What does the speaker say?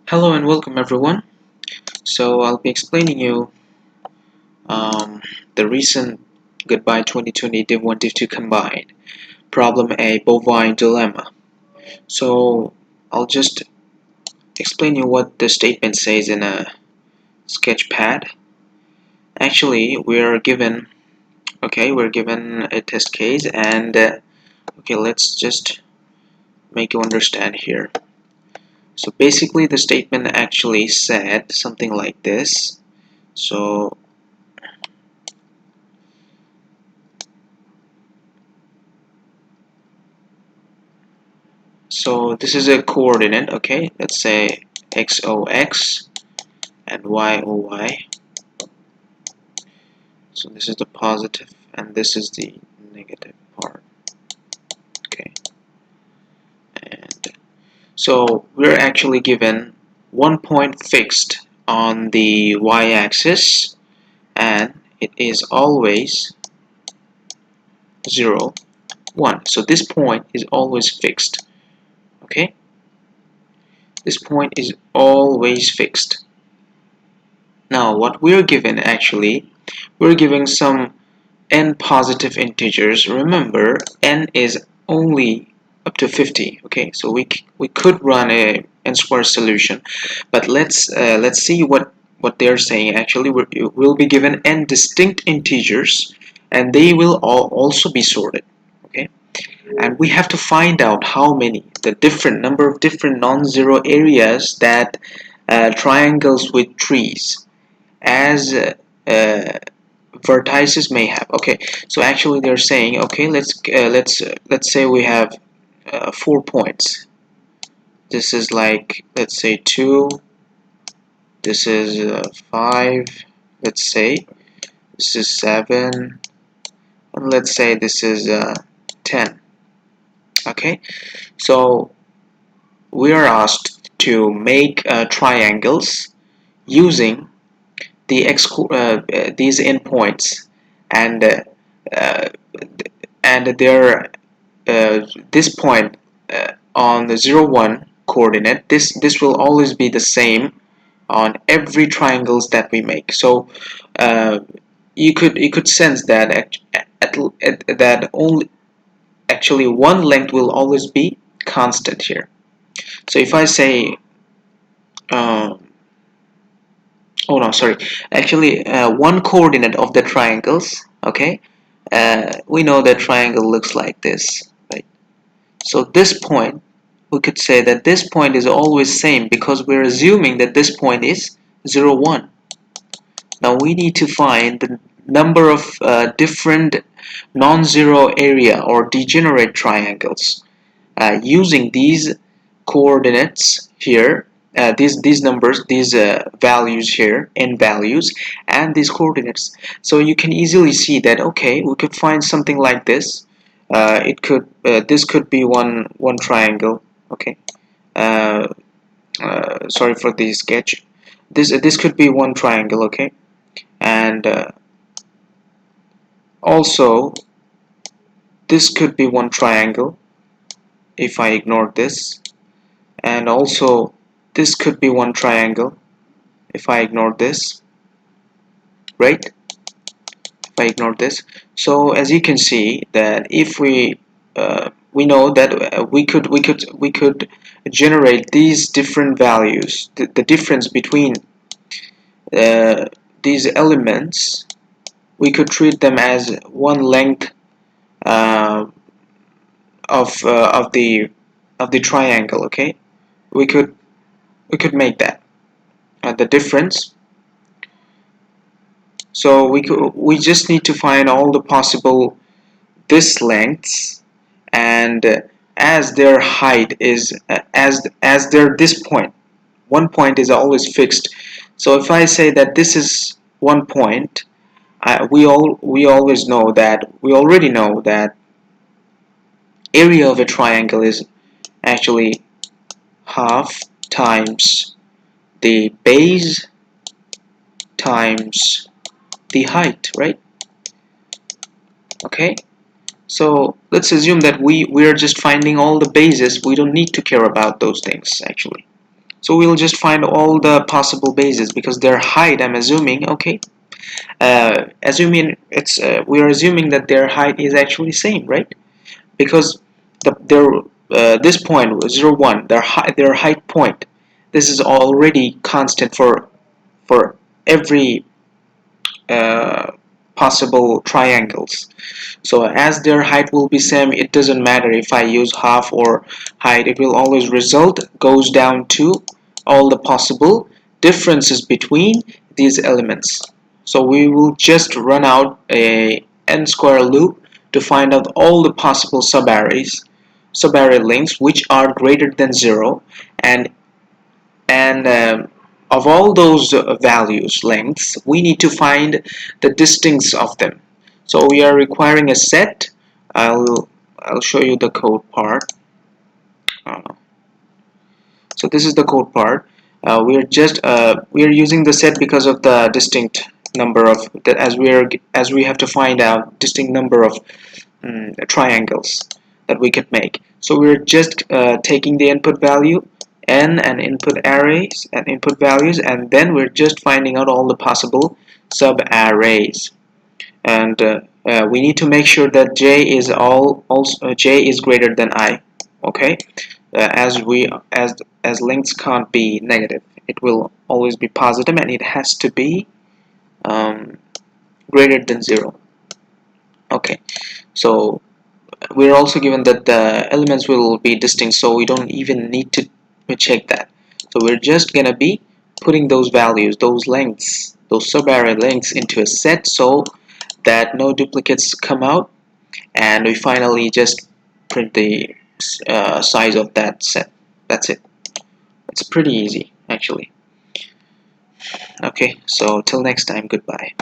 Hello and welcome everyone. So I'll be explaining you the recent Goodbye 2020 Div 1 Div 2 combined problem A bovine dilemma. So I'll just explain you what the statement says in a sketch pad. Actually we're given a test case and let's just make you understand here. So basically the statement actually said something like this. So this is a coordinate, okay? Let's say XOX and YOY. So this is the positive and this is the negative part. Okay. And so we're actually given 1 point fixed on the y-axis and it is always 0, 1. So this point is always fixed. Okay? This point is always fixed. Now what we're given actually, we're given some n positive integers. Remember, n is only up to 50. Okay, so we could run a n squared solution, but let's see what they're saying. Actually, we'll be given n distinct integers, and they will all also be sorted. Okay, and we have to find out how many, the different number of different non-zero areas that triangles with trees as vertices may have. Okay, so actually they're saying, okay, let's say we have 4 points. This is like, let's say 2. This is 5. Let's say this is 7, and let's say this is 10. Okay, so we are asked to make triangles using the these endpoints and uh, their this point on the 0 1 coordinate. This will always be the same on every triangles that we make. So uh, you could sense that that only actually one length will always be constant here. So if I say oh no, sorry, actually one coordinate of the triangles, okay, we know that triangle looks like this, right? So this point, we could say that this point is always same because we're assuming that this point is 0 1. Now we need to find the number of different non-zero area or degenerate triangles using these coordinates here, these numbers, these values here, n values, and these coordinates. So you can easily see that, okay, we could find something like this. This could be one triangle. Okay, uh, sorry for the sketch. This could be one triangle. Okay, and also this could be one triangle if I ignore this, and also this could be one triangle if I ignore this, right? If I ignore this. So as you can see that if we know that we could generate these different values, the difference between uh, these elements, we could treat them as one length uh, of the triangle. Okay, we could make that the difference. So we just need to find all the possible this lengths, and as their height is as their this point, one point is always fixed. So if I say that this is 1 point, we always know that we already know that area of a triangle is actually half times the base times the height, right? Okay, so let's assume that we are just finding all the bases. We don't need to care about those things actually. So we'll just find all the possible bases because their height, I'm assuming, okay, assuming it's we are assuming that their height is actually same, right? Because their this point 0 1, their height point, this is already constant for every uh, possible triangles. So as their height will be same, it doesn't matter if I use half or height, it will always result goes down to all the possible differences between these elements. So we will just run out a n square loop to find out all the possible subarray lengths which are greater than 0, and of all those values lengths, we need to find the distincts of them. So we are requiring a set. I'll show you the code part. uh, so this is the code part. We are using the set because of the distinct number of that, as we have to find out distinct number of triangles that we could make. So we're just taking the input value n and input arrays and input values, and then we're just finding out all the possible sub arrays. And we need to make sure that j is j is greater than I. Okay, as we as lengths can't be negative, it will always be positive, and it has to be um, greater than 0. Okay, so we're also given that the elements will be distinct, so we don't even need to check that. So we're just gonna be putting those values, those lengths, those subarray lengths into a set so that no duplicates come out, and we finally just print the size of that set. That's it. It's pretty easy actually. Okay, so till next time, goodbye.